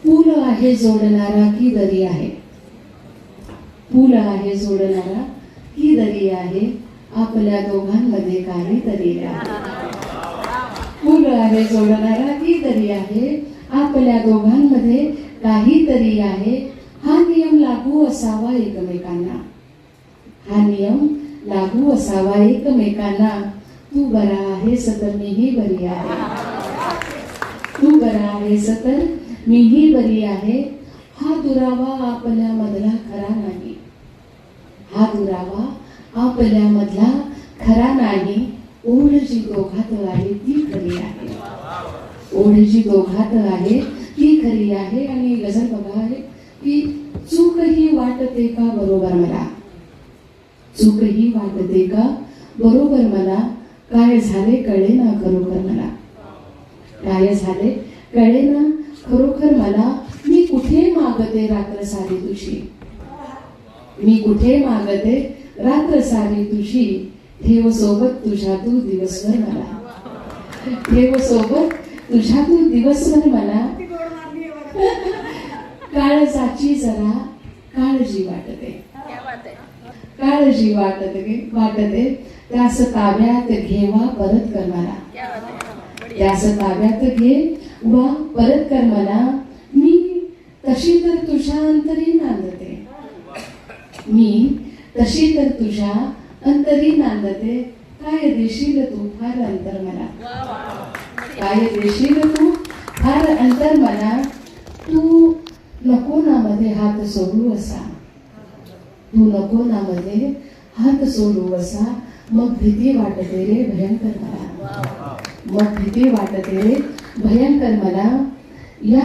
पूल आहे जोडणारा की दरी आहे, पूल आहे जोडणारा की दरी आहे, आपल्या दोघांमध्ये काहीतरी आहे. पूल आहे जोडणारा की दरी आहे, आपल्या दोघांमध्ये काहीतरी आहे. हा नियम लागू असावा एकमेकांना, हा नियम लागू असावा एकमेकांना. तू बरा आहेस तर मीही बरी आहे, तू बरा आहेस तर मीही बरी आहे. हा दुरावा आपल्या मधला खरा नाही, हा दुरावा आपल्या मधला खरा नाही. ओढ जी दोघात आहे ती खरी आहे, ओढ जी दोघात आहे ती खरी आहे. आणि गझल बघा आहे की चूक ही वाटते का बरोबर मला, चूक ही वाटते का बरोबर मला, काय झाले कळे ना खरोखर मला, काय झाले कळे ना खरोखर मला. मी कुठे मागते रात्र सारी तुझी, मी कुठे मागते रात्र सारी तुझी. ठेव सोबत तुझ्या तू दिवसभर मला, ठेव सोबत तुझ्या तू दिवसभर मला. काळजाची जरा काळजी वाटते, काळजी वाटते. त्यास ताब्यात घेवा परत कर मला, त्यास ताब्यात घे वा परत कर मला. मी तशी तर तुझ्या अंतरी नांदते, मी तशी तर तुझ्या अंतरी नांदते. काय देशील तू फार अंतर मला, काय देशील तू फार अंतर मला. तू नको ना मध्ये हात सोडू असा, तू नको ना मध्ये हात सोडू असा. मग भीती वाटते रे भयंकर मला, मग भीती वाटते रे भयंकर मला. या